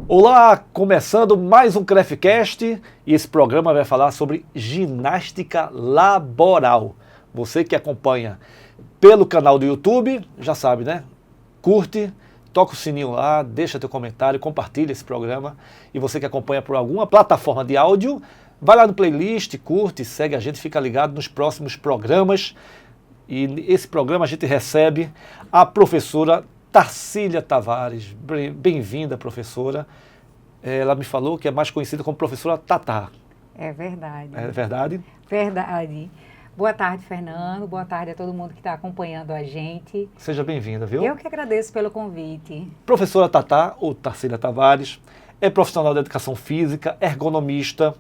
Olá, começando mais um CrefCast e esse programa vai falar sobre ginástica laboral. Você que acompanha pelo canal do YouTube, já sabe, né? Curte, toca o sininho lá, deixa teu comentário, compartilha esse programa. E você que acompanha por alguma plataforma de áudio, vai lá no playlist, curte, segue a gente, fica ligado nos próximos programas. E esse programa a gente recebe a professora Tarsília Tavares. Bem-vinda, professora. Ela me falou que é mais conhecida como professora Tatá. É verdade. É verdade? Verdade. Boa tarde, Fernando. Boa tarde a todo mundo que está acompanhando a gente. Seja bem-vinda, viu? Eu que agradeço pelo convite. Professora Tatá, ou Tarsília Tavares, é profissional da educação física, ergonomista,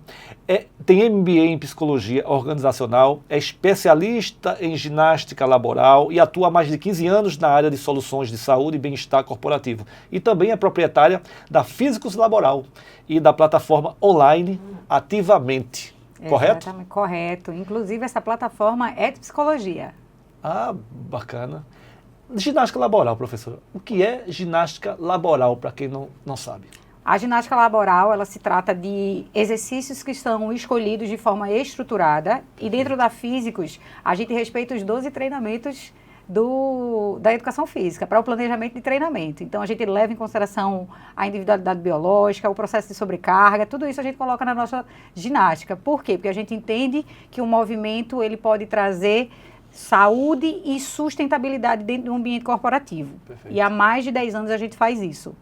tem MBA em psicologia organizacional, é especialista em ginástica laboral e atua há mais de 15 anos na área de soluções de saúde e bem-estar corporativo. E também é proprietária da Físicos Laboral e da plataforma online Ativamente. Correto? Exatamente, correto. Inclusive, essa plataforma é de psicologia. Ah, bacana. Ginástica laboral, professora. O que é ginástica laboral, para quem não sabe? A ginástica laboral, ela se trata de exercícios que são escolhidos de forma estruturada e dentro da Físicos, a gente respeita os 12 treinamentos da educação física para o planejamento de treinamento. Então, a gente leva em consideração a individualidade biológica, o processo de sobrecarga, tudo isso a gente coloca na nossa ginástica. Por quê? Porque a gente entende que o movimento ele pode trazer saúde e sustentabilidade dentro do ambiente corporativo. Perfeito. E há mais de 10 anos a gente faz isso.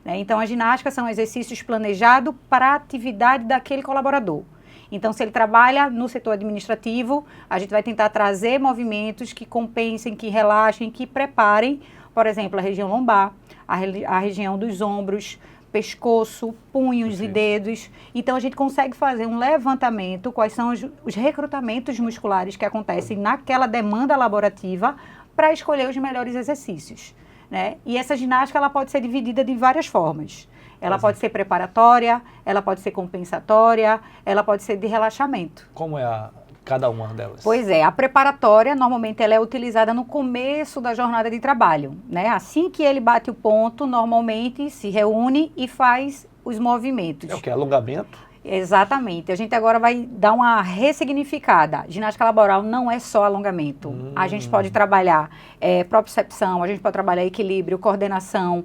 Então, a ginástica são exercícios planejados para a atividade daquele colaborador. Então, se ele trabalha no setor administrativo, a gente vai tentar trazer movimentos que compensem, que relaxem, que preparem, por exemplo, a região lombar, a região dos ombros, pescoço, punhos e dedos. Então, a gente consegue fazer um levantamento, quais são os recrutamentos musculares que acontecem naquela demanda laborativa para escolher os melhores exercícios. Né? E essa ginástica ela pode ser dividida de várias formas. Ela pode ser preparatória, ela pode ser compensatória, ela pode ser de relaxamento. Como é cada uma delas? Pois é, a preparatória, normalmente, ela é utilizada no começo da jornada de trabalho. Né? Assim que ele bate o ponto, normalmente se reúne e faz os movimentos. É o que? Alongamento? Exatamente. A gente agora vai dar uma ressignificada. Ginástica laboral não é só alongamento. A gente pode trabalhar propriocepção, a gente pode trabalhar equilíbrio, coordenação,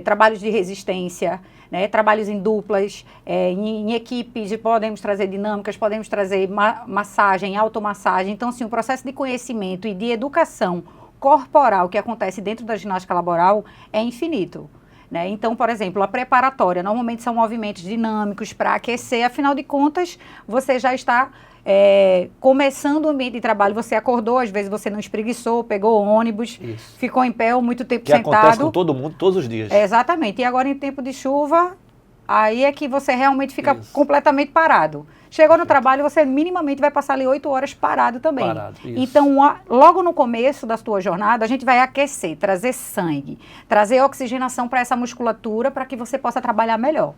trabalhos de resistência, né, trabalhos em duplas, em equipes, podemos trazer dinâmicas, podemos trazer massagem, automassagem. Então, assim, o processo de conhecimento e de educação corporal que acontece dentro da ginástica laboral é infinito. Né? Então, por exemplo, a preparatória, normalmente são movimentos dinâmicos para aquecer, afinal de contas, você já está começando o ambiente de trabalho, você acordou, às vezes você não espreguiçou, pegou o ônibus, ficou em pé ou muito tempo sentado. Que acontece com todo mundo, todos os dias. Exatamente, e agora em tempo de chuva, aí é que você realmente fica completamente parado. Chegou no trabalho, você minimamente vai passar ali 8 horas parado também. Então, logo no começo da sua jornada, a gente vai aquecer, trazer sangue, trazer oxigenação para essa musculatura para que você possa trabalhar melhor.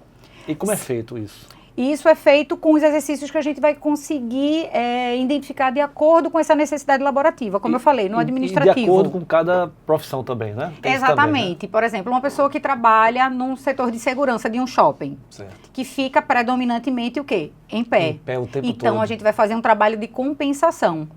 E como é feito isso? E isso é feito com os exercícios que a gente vai conseguir identificar de acordo com essa necessidade laborativa, como eu falei, no administrativo. E de acordo com cada profissão também, né? Tem exatamente. Também, né? Por exemplo, uma pessoa que trabalha num setor de segurança de um shopping, que fica predominantemente o quê? Em pé. Em pé o tempo todo. Então, a gente vai fazer um trabalho de compensação.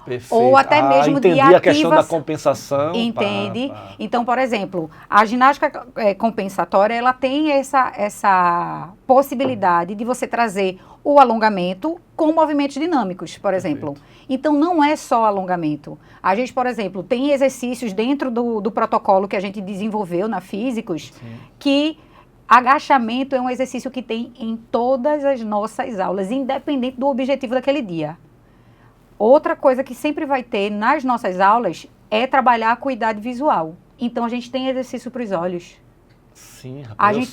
Perfeito. Ou até mesmo de a questão da compensação. Entende? Então, por exemplo, a ginástica compensatória, ela tem essa possibilidade de você trazer o alongamento com movimentos dinâmicos, por exemplo. Então, não é só alongamento. A gente, por exemplo, tem exercícios dentro do protocolo que a gente desenvolveu na Físicos, que agachamento é um exercício que tem em todas as nossas aulas, independente do objetivo daquele dia. Outra coisa que sempre vai ter nas nossas aulas é trabalhar a acuidade visual. Então, a gente tem exercício para os olhos. Sim, rapaz. A gente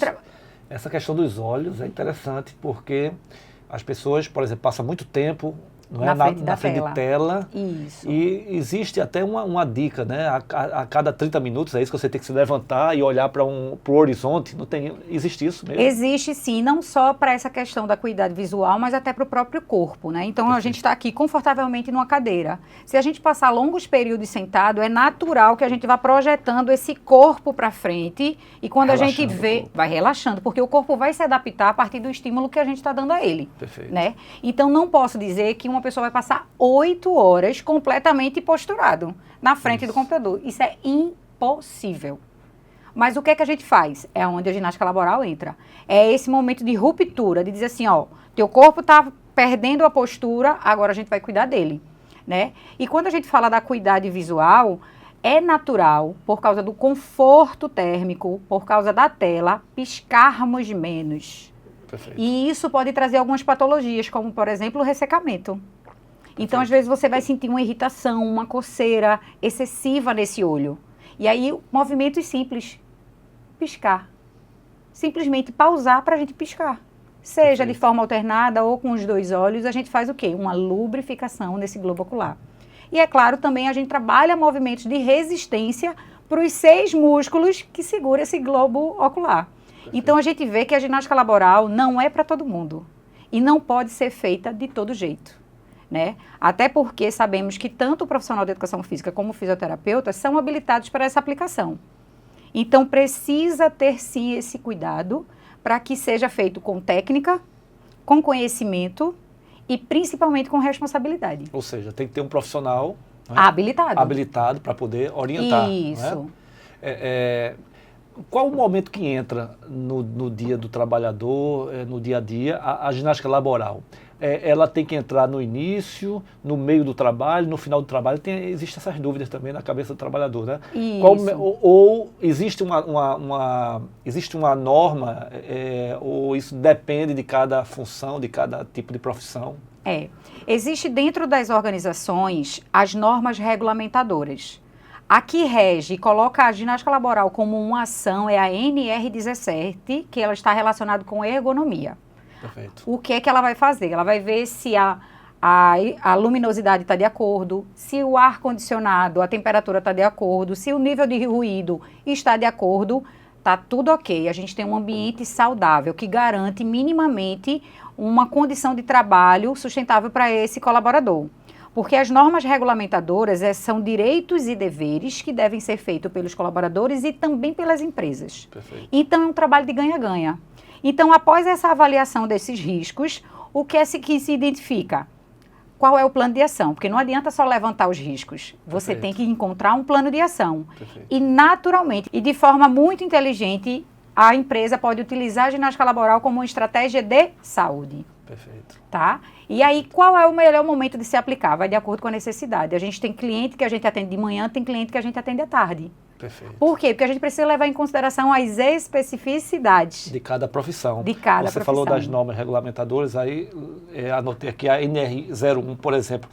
Essa questão dos olhos é interessante porque as pessoas, por exemplo, passam muito tempo não é? Na frente tela. de tela. Isso. E existe até uma dica, né? A cada 30 minutos, é isso que você tem que se levantar e olhar para o horizonte. Não tem, existe isso mesmo? Existe sim, não só para essa questão da acuidade visual, mas até para o próprio corpo, né? Então a gente está aqui confortavelmente numa cadeira. Se a gente passar longos períodos sentado, é natural que a gente vá projetando esse corpo para frente e quando a gente vê, vai relaxando, porque o corpo vai se adaptar a partir do estímulo que a gente está dando a ele. Perfeito. Né? Então não posso dizer que uma pessoa vai passar 8 horas completamente posturado na frente do computador. Isso é impossível. Mas o que é que a gente faz? É onde a ginástica laboral entra. É esse momento de ruptura, de dizer assim, ó, teu corpo está perdendo a postura, agora a gente vai cuidar dele, né? E quando a gente fala da acuidade visual, é natural, por causa do conforto térmico, por causa da tela, piscarmos menos. Perfeito. E isso pode trazer algumas patologias, como, por exemplo, o ressecamento. Então, às vezes, você vai sentir uma irritação, uma coceira excessiva nesse olho. E aí, movimentos simples. Piscar. Simplesmente pausar para a gente piscar. Seja de forma alternada ou com os 2 olhos, a gente faz o quê? Uma lubrificação nesse globo ocular. E, é claro, também a gente trabalha movimentos de resistência para os 6 músculos que seguram esse globo ocular. Então, a gente vê que a ginástica laboral não é para todo mundo. E não pode ser feita de todo jeito. Né? Até porque sabemos que tanto o profissional de educação física como o fisioterapeuta são habilitados para essa aplicação. Então, precisa ter, sim, esse cuidado para que seja feito com técnica, com conhecimento e, principalmente, com responsabilidade. Ou seja, tem que ter um profissional, né, habilitado para poder orientar. Isso. Né? Qual o momento que entra no dia do trabalhador, no dia a dia, a ginástica laboral? Ela tem que entrar no início, no meio do trabalho, no final do trabalho? Existem essas dúvidas também na cabeça do trabalhador, né? Ou existe existe uma norma, ou isso depende de cada função, de cada tipo de profissão? Existe dentro das organizações as normas regulamentadoras. A que rege e coloca a ginástica laboral como uma ação é a NR17, que ela está relacionada com ergonomia. Perfeito. O que é que ela vai fazer? Ela vai ver se a luminosidade está de acordo, se o ar-condicionado, a temperatura está de acordo, se o nível de ruído está de acordo, está tudo ok. A gente tem um ambiente saudável que garante minimamente uma condição de trabalho sustentável para esse colaborador. Porque as normas regulamentadoras são direitos e deveres que devem ser feitos pelos colaboradores e também pelas empresas. Perfeito. Então, é um trabalho de ganha-ganha. Então, após essa avaliação desses riscos, o que que se identifica? Qual é o plano de ação? Porque não adianta só levantar os riscos. Você tem que encontrar um plano de ação. Perfeito. E, naturalmente, e de forma muito inteligente, a empresa pode utilizar a ginástica laboral como uma estratégia de saúde. Perfeito. Tá? E aí, qual é o melhor momento de se aplicar? Vai de acordo com a necessidade. A gente tem cliente que a gente atende de manhã, tem cliente que a gente atende à tarde. Perfeito. Por quê? Porque a gente precisa levar em consideração as especificidades de cada profissão. De cada Você profissão. falou das normas regulamentadoras, aí anotei aqui a NR01, por exemplo.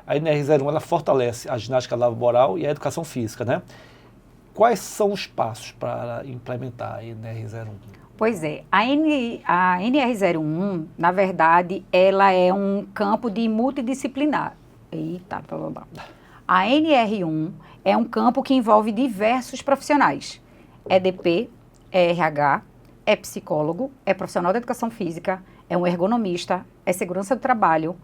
A NR01, ela fortalece a ginástica laboral e a educação física, né? Quais são os passos para implementar a NR01? Pois é, a NR01, na verdade, ela é um campo de multidisciplinar. Eita, blá, blá, blá. A NR1 é um campo que envolve diversos profissionais. É DP, é RH, é psicólogo, é profissional da educação física, é um ergonomista, é segurança do trabalho.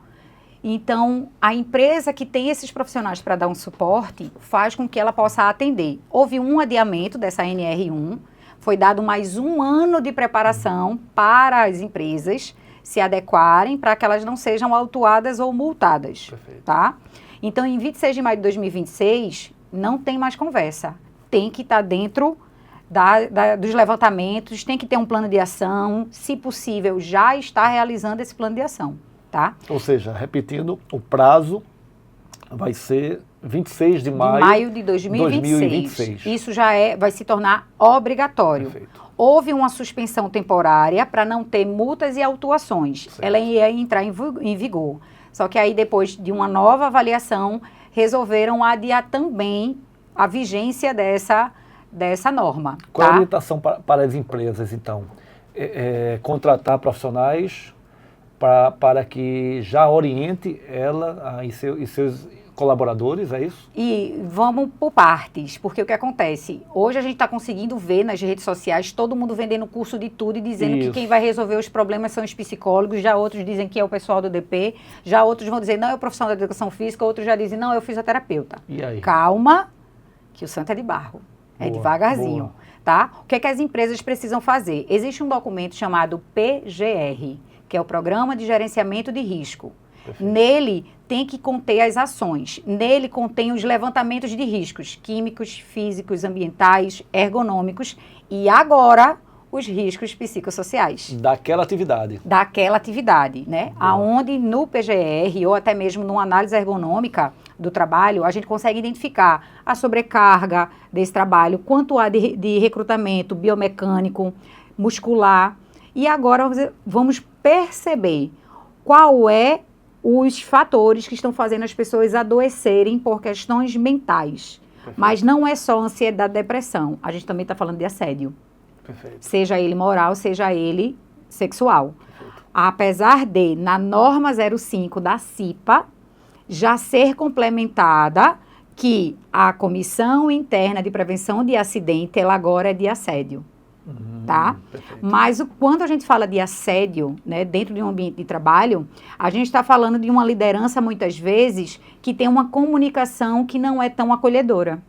Então, a empresa que tem esses profissionais para dar um suporte faz com que ela possa atender. Houve um adiamento dessa NR1, foi dado mais 1 ano de preparação para as empresas se adequarem para que elas não sejam autuadas ou multadas. Perfeito. Tá? Então, em 26 de maio de 2026, não tem mais conversa. Tem que estar dentro dos levantamentos, tem que ter um plano de ação, se possível, já está realizando esse plano de ação. Tá? Ou seja, repetindo, o prazo vai ser 26 de maio de 2026. Isso já vai se tornar obrigatório. Perfeito. Houve uma suspensão temporária para não ter multas e autuações. Certo. Ela ia entrar em vigor. Só que aí, depois de uma nova avaliação, resolveram adiar também a vigência dessa norma. Qual tá? a orientação para as empresas, então? Contratar profissionais para que já oriente ela e seus colaboradores, é isso? E vamos por partes, porque o que acontece? Hoje a gente está conseguindo ver nas redes sociais todo mundo vendendo curso de tudo e dizendo que quem vai resolver os problemas são os psicólogos, já outros dizem que é o pessoal do DP, já outros vão dizer, não, é o profissional da educação física, outros já dizem, não, é o fisioterapeuta. E aí? Calma, que o santo é de barro. É Boa, devagarzinho, boa. tá? O que é que as empresas precisam fazer? Existe um documento chamado PGR, que é o Programa de Gerenciamento de Risco. Perfeito. Nele tem que conter as ações. Nele contém os levantamentos de riscos químicos, físicos, ambientais, ergonômicos e agora os riscos psicossociais. Daquela atividade. Daquela atividade, né? Boa. Aonde no PGR ou até mesmo numa análise ergonômica do trabalho, a gente consegue identificar a sobrecarga desse trabalho, quanto há de recrutamento biomecânico, muscular. E agora vamos perceber qual é os fatores que estão fazendo as pessoas adoecerem por questões mentais. Perfeito. Mas não é só ansiedade e depressão. A gente também está falando de assédio. Perfeito. Seja ele moral, seja ele sexual. Perfeito. Apesar de, na norma 05 da CIPA, já ser complementada que a Comissão Interna de Prevenção de Acidente, ela agora é de assédio. Tá? Perfeito. Mas quando a gente fala de assédio, né, dentro de um ambiente de trabalho, a gente está falando de uma liderança, muitas vezes, que tem uma comunicação que não é tão acolhedora.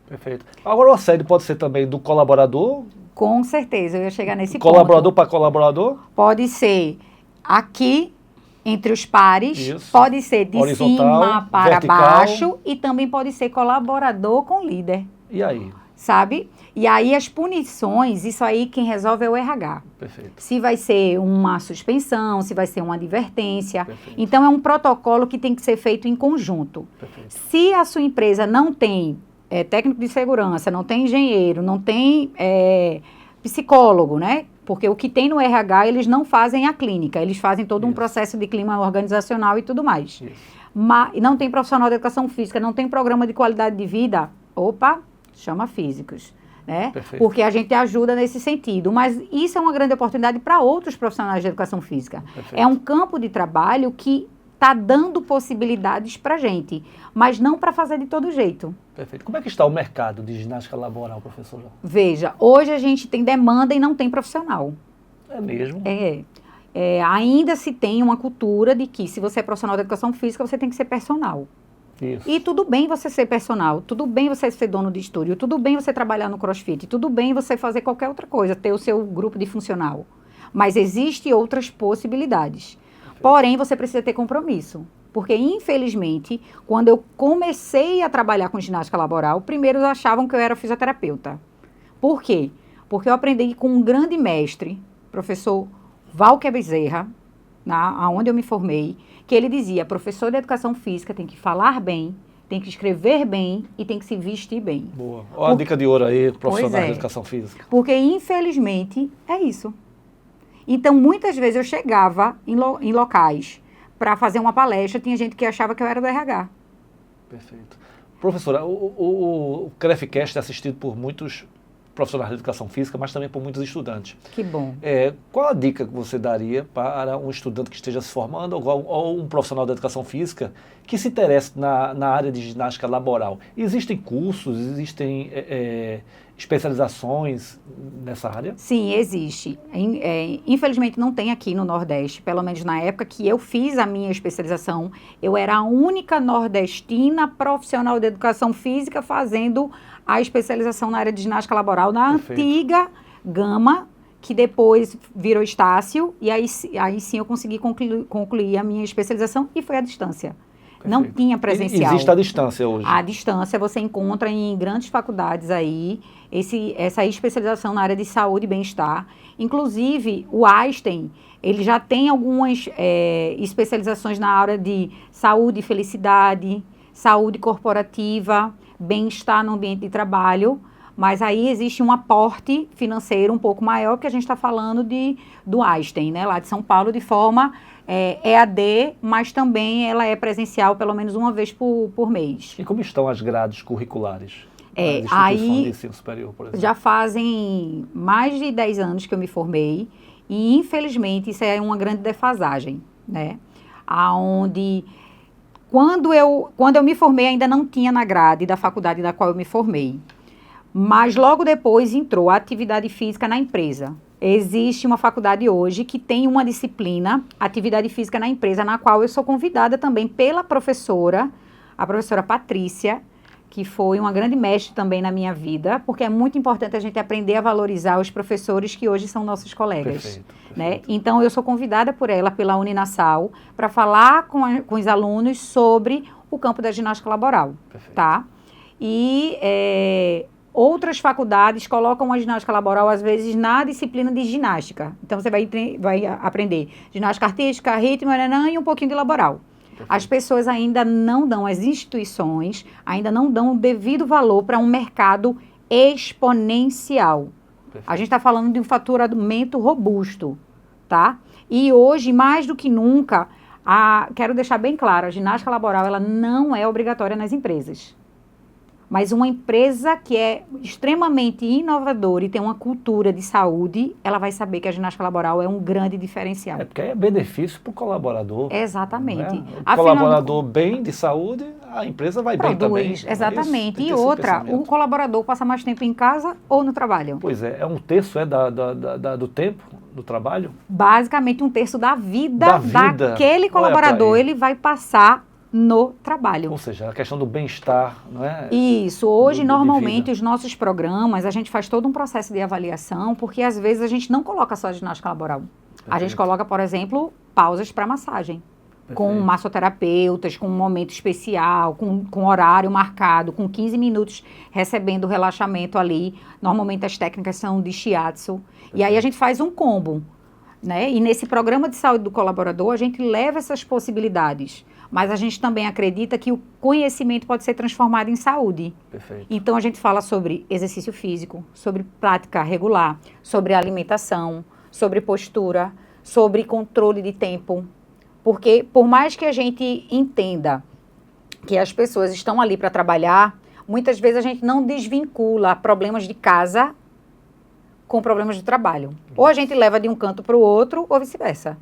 Perfeito. Agora o assédio pode ser também do colaborador? Com certeza, eu ia chegar nesse colaborador para colaborador? Pode ser aqui, entre os pares, isso. Pode ser de horizontal, cima para vertical. baixo e também pode ser colaborador com líder. E aí? Sabe? E aí as punições, isso aí quem resolve é o RH. Perfeito. Se vai ser uma suspensão, se vai ser uma advertência. Perfeito. Então é um protocolo que tem que ser feito em conjunto. Perfeito. Se a sua empresa não tem técnico de segurança, não tem engenheiro, não tem psicólogo, né? Porque o que tem no RH, eles não fazem a clínica, eles fazem todo um processo de clima organizacional e tudo mais. Mas não tem profissional de educação física, não tem programa de qualidade de vida, opa, chama físicos. Né? Porque a gente ajuda nesse sentido. Mas isso é uma grande oportunidade para outros profissionais de educação física. Perfeito. É um campo de trabalho que está dando possibilidades para a gente, mas não para fazer de todo jeito. Perfeito. Como é que está o mercado de ginástica laboral, professora? Veja, hoje a gente tem demanda e não tem profissional. É mesmo? Ainda se tem uma cultura de que se você é profissional de educação física, você tem que ser personal. Isso. E tudo bem você ser personal, tudo bem você ser dono de estúdio, tudo bem você trabalhar no CrossFit, tudo bem você fazer qualquer outra coisa, ter o seu grupo de funcional. Mas existem outras possibilidades. Perfeito. Porém, você precisa ter compromisso. Porque, infelizmente, quando eu comecei a trabalhar com ginástica laboral, primeiro achavam que eu era fisioterapeuta. Por quê? Porque eu aprendi com um grande mestre, professor Valquer Bezerra, onde eu me formei, que ele dizia, professor de educação física tem que falar bem, tem que escrever bem e tem que se vestir bem. Boa. Olha a dica de ouro aí, profissional de educação física. Porque, infelizmente, é isso. Então, muitas vezes eu chegava em locais para fazer uma palestra, tinha gente que achava que eu era do RH. Perfeito. Professora, o CREFcast é assistido por muitos profissionais de educação física, mas também por muitos estudantes. Que bom. Qual a dica que você daria para um estudante que esteja se formando ou um profissional de educação física que se interesse na área de ginástica laboral? Existem cursos, existem especializações nessa área? Sim, existe. Infelizmente não tem aqui no Nordeste, pelo menos na época que eu fiz a minha especialização, eu era a única nordestina profissional de educação física fazendo a especialização na área de ginástica laboral na Perfeito. Antiga Gama, que depois virou Estácio, e aí sim eu consegui concluir a minha especialização e foi à distância. Perfeito. Não tinha presencial. Existe a distância hoje? A distância você encontra em grandes faculdades aí, essa especialização na área de saúde e bem-estar. Inclusive, o Einstein, ele já tem algumas especializações na área de saúde e felicidade, saúde corporativa, bem-estar no ambiente de trabalho, mas aí existe um aporte financeiro um pouco maior, porque a gente está falando do Einstein, né, lá de São Paulo, de forma EAD, mas também ela é presencial pelo menos uma vez por mês. E como estão as grades curriculares? Aí de ensino superior, por exemplo? Já fazem mais de 10 anos que eu me formei e, infelizmente, isso é uma grande defasagem. né? Aonde, quando eu me formei, ainda não tinha na grade da faculdade da qual eu me formei. Mas logo depois entrou a atividade física na empresa. Existe uma faculdade hoje que tem uma disciplina, atividade física na empresa, na qual eu sou convidada também pela professora, a professora Patrícia, que foi uma grande mestre também na minha vida, porque é muito importante a gente aprender a valorizar os professores que hoje são nossos colegas. Perfeito. Né? Então, eu sou convidada por ela, pela Uninasal, para falar com os alunos sobre o campo da ginástica laboral. Perfeito. Tá? E outras faculdades colocam a ginástica laboral, às vezes, na disciplina de ginástica. Então, você vai aprender ginástica artística, ritmo, e um pouquinho de laboral. Perfeito. As pessoas ainda não dão, as instituições ainda não dão o devido valor para um mercado exponencial. Perfeito. A gente está falando de um faturamento robusto, tá? E hoje, mais do que nunca, quero deixar bem claro, a ginástica laboral ela não é obrigatória nas empresas. Mas uma empresa que é extremamente inovadora e tem uma cultura de saúde, ela vai saber que a ginástica laboral é um grande diferencial. É porque é benefício para o colaborador. Exatamente. Né? O colaborador bem de saúde, a empresa vai bem também. Exatamente. E outra, o colaborador passa mais tempo em casa ou no trabalho? Pois é, um terço do tempo do trabalho? Basicamente um terço da vida daquele colaborador, ele vai passar no trabalho. Ou seja, a questão do bem-estar, não é? Isso. Hoje, normalmente, os nossos programas, a gente faz todo um processo de avaliação, porque às vezes a gente não coloca só a ginástica laboral. Perfeito. A gente coloca, por exemplo, pausas para massagem. Perfeito. Com massoterapeutas, com um momento especial, com horário marcado, com 15 minutos recebendo relaxamento ali. Normalmente as técnicas são de shiatsu. Perfeito. E aí a gente faz um combo, né? E nesse programa de saúde do colaborador, a gente leva essas possibilidades. Mas a gente também acredita que o conhecimento pode ser transformado em saúde. Perfeito. Então, a gente fala sobre exercício físico, sobre prática regular, sobre alimentação, sobre postura, sobre controle de tempo. Porque, por mais que a gente entenda que as pessoas estão ali para trabalhar, muitas vezes a gente não desvincula problemas de casa com problemas do trabalho. Ou a gente leva de um canto para o outro, ou vice-versa.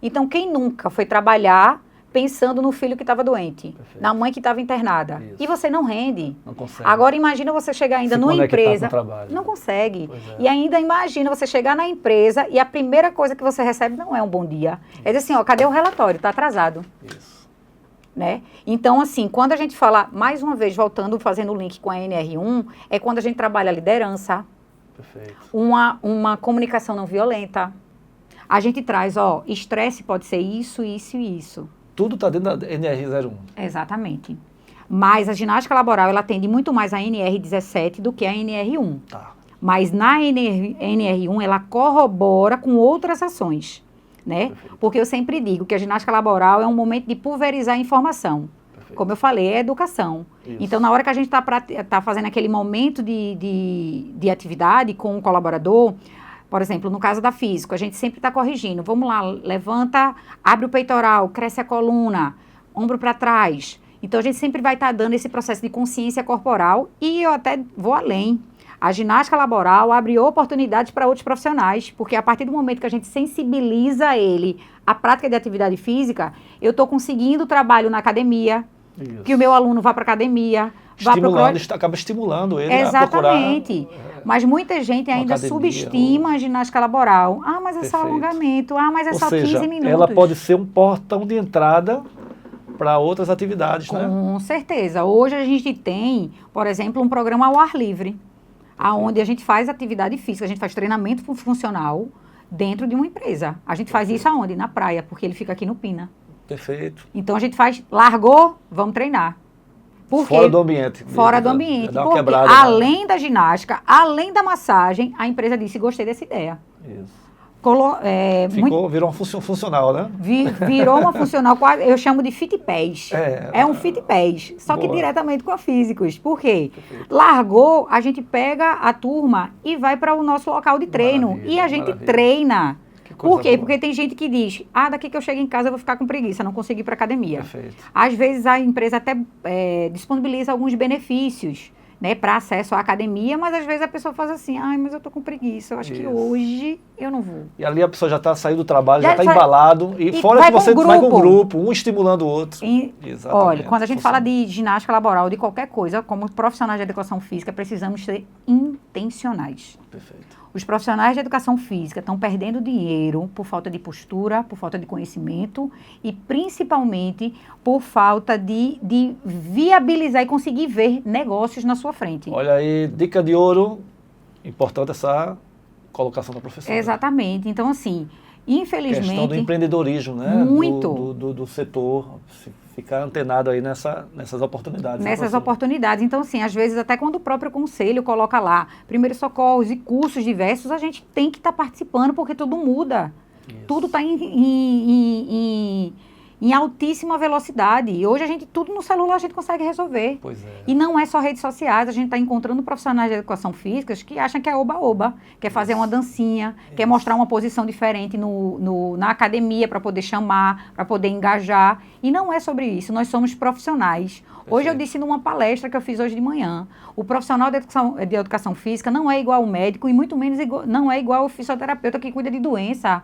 Então, quem nunca foi trabalhar pensando no filho que estava doente, perfeito, na mãe que estava internada. Isso. E você não rende. Não consegue. Agora imagina você chegar ainda numa empresa. Com o trabalho. Não consegue. E ainda imagina você chegar na empresa e a primeira coisa que você recebe não é um bom dia. Isso. É dizer assim, ó, cadê o relatório? Está atrasado. Isso. Né? Então, assim, quando a gente fala, mais uma vez, voltando, fazendo o link com a NR1, é quando a gente trabalha a liderança, perfeito, uma comunicação não violenta. A gente traz, ó, estresse pode ser isso, isso e isso. Tudo está dentro da NR01. Exatamente. Mas a ginástica laboral, ela atende muito mais a NR17 do que a NR1. Tá. Mas na NR1, ela corrobora com outras ações, né? Perfeito. Porque eu sempre digo que a ginástica laboral é um momento de pulverizar a informação. Perfeito. Como eu falei, é educação. Isso. Então, na hora que a gente tá fazendo aquele momento de atividade com o colaborador, por exemplo, no caso da física, a gente sempre está corrigindo. Vamos lá, levanta, abre o peitoral, cresce a coluna, ombro para trás. Então, a gente sempre vai estar dando esse processo de consciência corporal e eu até vou além. A ginástica laboral abre oportunidades para outros profissionais, porque a partir do momento que a gente sensibiliza ele à prática de atividade física, eu estou conseguindo trabalho na academia, isso, que o meu aluno vá para a academia, acaba estimulando ele. Exatamente. A procurar, mas muita gente ainda subestima a ginástica laboral. Ah, mas é só alongamento. Ah, mas é só 15 minutos. Ela pode ser um portão de entrada para outras atividades, né? Com certeza. Hoje a gente tem, por exemplo, um programa ao ar livre, onde a gente faz atividade física, a gente faz treinamento funcional dentro de uma empresa. A gente faz isso aonde? Na praia, porque ele fica aqui no Pina. Perfeito. Então a gente faz, largou, vamos treinar. Fora do ambiente. Fora do ambiente. Porque além da ginástica, além da massagem, a empresa disse, gostei dessa ideia. Isso. Virou uma funcional, né? Virou uma funcional, eu chamo de fit pés. É um fit pés, só que diretamente com a físicos. Por quê? Perfeito. Largou, a gente pega a turma e vai para o nosso local de treino. E a gente treina. Por quê? Porque tem gente que diz, daqui que eu chego em casa eu vou ficar com preguiça, não consigo ir para academia. Perfeito. Às vezes a empresa até disponibiliza alguns benefícios né, para acesso à academia, mas às vezes a pessoa faz assim, ai, mas eu tô com preguiça, eu acho que hoje eu não vou. E ali a pessoa já está saindo do trabalho, já está sai, embalado, e fora que você vai com um grupo, um estimulando o outro. Exatamente. Olha, quando a gente fala de ginástica laboral, de qualquer coisa, como profissionais de educação física, precisamos ser intencionais. Perfeito. Os profissionais de educação física estão perdendo dinheiro por falta de postura, por falta de conhecimento e principalmente por falta de viabilizar e conseguir ver negócios na sua frente. Olha aí, dica de ouro, importante essa colocação da professora. Exatamente. Então, assim, infelizmente... Questão do empreendedorismo, né? Muito. Do setor, ficar antenado aí nessas oportunidades. Nessas oportunidades. Então, assim, às vezes até quando o próprio conselho coloca lá primeiros socorros e cursos diversos, a gente tem que estar participando porque tudo muda. Isso. Tudo está em altíssima velocidade. E hoje tudo no celular a gente consegue resolver. Pois é. E não é só redes sociais, a gente está encontrando profissionais de educação física que acham que é oba-oba, quer fazer uma dancinha, quer mostrar uma posição diferente na academia para poder chamar, para poder engajar. E não é sobre isso, nós somos profissionais. Hoje eu disse numa palestra que eu fiz hoje de manhã, o profissional de educação física não é igual ao médico e muito menos não é igual ao fisioterapeuta que cuida de doença.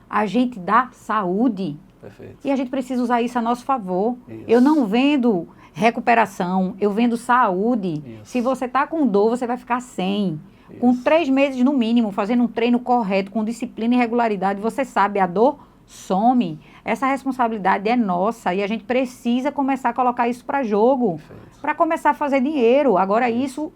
A gente dá saúde. Perfeito. E a gente precisa usar isso a nosso favor. Isso. Eu não vendo recuperação, eu vendo saúde. Isso. Se você está com dor, você vai ficar sem. Isso. Com 3 meses no mínimo, fazendo um treino correto, com disciplina e regularidade, você sabe, a dor some. Essa responsabilidade é nossa e a gente precisa começar a colocar isso para jogo, para começar a fazer dinheiro. Agora isso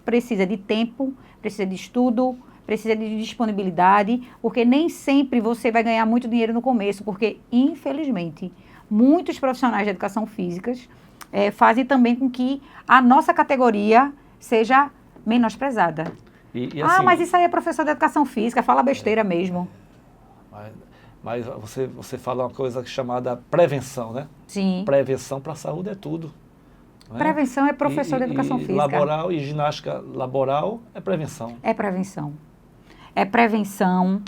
precisa de tempo, precisa de estudo, precisa de disponibilidade, porque nem sempre você vai ganhar muito dinheiro no começo, porque, infelizmente, muitos profissionais de educação física fazem também com que a nossa categoria seja menosprezada. E assim, mas isso aí é professor de educação física, fala besteira mesmo. Mas você fala uma coisa chamada prevenção, né? Sim. Prevenção para a saúde é tudo. Né? Prevenção é professor de educação física. Laboral e ginástica laboral é prevenção. É prevenção. É prevenção,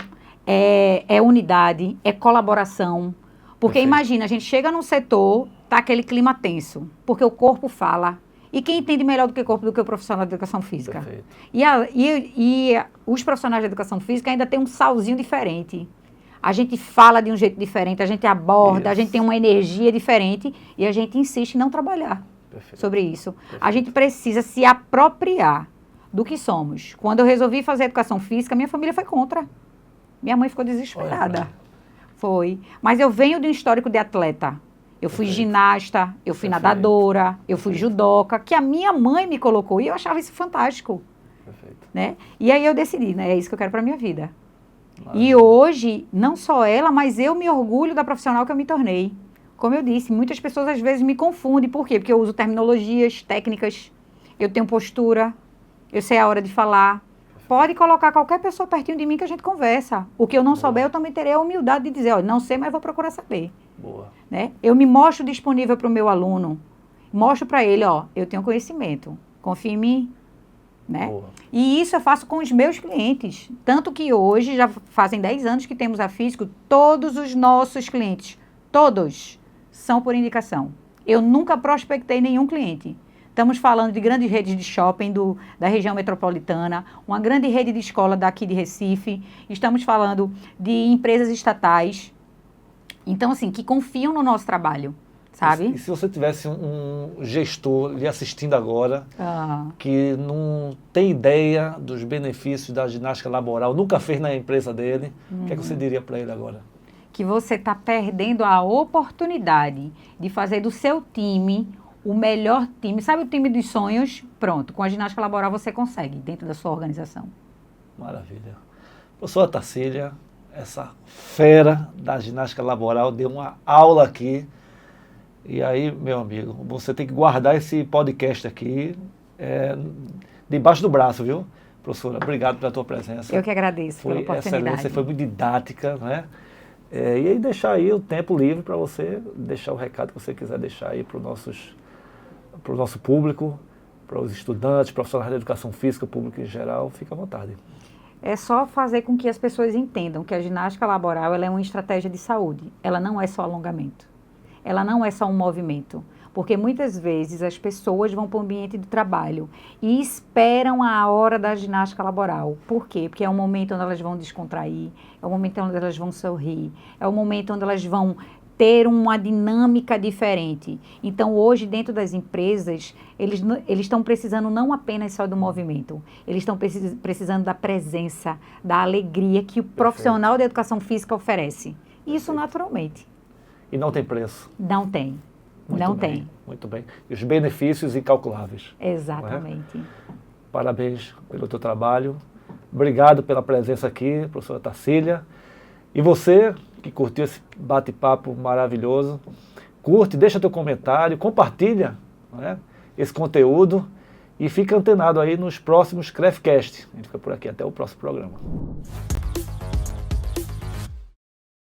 é unidade, é colaboração. Porque Perfeito. Imagina, a gente chega num setor, tá aquele clima tenso, porque o corpo fala. E quem entende melhor do que o corpo do que o profissional de educação física? Perfeito. E os profissionais de educação física ainda tem um salzinho diferente. A gente fala de um jeito diferente, a gente aborda, isso. A gente tem uma energia diferente e a gente insiste em não trabalhar Perfeito. Sobre isso. Perfeito. A gente precisa se apropriar do que somos. Quando eu resolvi fazer educação física, minha família foi contra. Minha mãe ficou desesperada. Foi. Mas eu venho de um histórico de atleta. Eu fui ginasta, eu fui nadadora, eu fui judoca, que a minha mãe me colocou e eu achava isso fantástico. Perfeito. Né? E aí eu decidi, né? É isso que eu quero para minha vida. E hoje, não só ela, mas eu me orgulho da profissional que eu me tornei. Como eu disse, muitas pessoas às vezes me confundem. Por quê? Porque eu uso terminologias, técnicas, eu tenho postura, eu sei a hora de falar. Pode colocar qualquer pessoa pertinho de mim que a gente conversa. O que eu não souber, eu também terei a humildade de dizer, olha, não sei, mas vou procurar saber. Boa. Né? Eu me mostro disponível para o meu aluno. Mostro para ele, ó, eu tenho conhecimento. Confia em mim. Né? E isso eu faço com os meus clientes. Tanto que hoje, já fazem 10 anos que temos a Físico, todos os nossos clientes, todos, são por indicação. Eu nunca prospectei nenhum cliente. Estamos falando de grandes redes de shopping da região metropolitana, uma grande rede de escola daqui de Recife, estamos falando de empresas estatais, então assim, que confiam no nosso trabalho. Sabe? E se você tivesse um gestor lhe assistindo agora, que não tem ideia dos benefícios da ginástica laboral, nunca fez na empresa dele, o que é que você diria para ele agora? Que você está perdendo a oportunidade de fazer do seu time o melhor time. Sabe o time dos sonhos? Pronto, com a ginástica laboral você consegue, dentro da sua organização. Maravilha. Professora Tarsília, essa fera da ginástica laboral, deu uma aula aqui. E aí, meu amigo, você tem que guardar esse podcast aqui debaixo do braço, viu? Professora, obrigado pela tua presença. Eu que agradeço pela oportunidade. Foi excelente, você foi muito didática, né? E aí deixar aí o tempo livre para você deixar o recado que você quiser deixar aí para o nosso público, para os estudantes, profissionais da educação física, público em geral, fica à vontade. É só fazer com que as pessoas entendam que a ginástica laboral ela é uma estratégia de saúde. Ela não é só alongamento. Ela não é só um movimento. Porque muitas vezes as pessoas vão para o ambiente de trabalho e esperam a hora da ginástica laboral. Por quê? Porque é o momento onde elas vão descontrair, é o momento onde elas vão sorrir, é o momento onde elas vão ter uma dinâmica diferente. Então, hoje, dentro das empresas, eles estão precisando não apenas só do movimento, eles estão precisando da presença, da alegria que o profissional da educação física oferece. Isso naturalmente. E não tem preço. Não tem. Não tem. Muito bem. E os benefícios incalculáveis. Exatamente. Parabéns pelo teu trabalho. Obrigado pela presença aqui, professora Tarsília. E você que curtiu esse bate-papo maravilhoso, curte, deixa teu comentário, compartilha, né, esse conteúdo e fica antenado aí nos próximos CREFcast. A gente fica por aqui, até o próximo programa.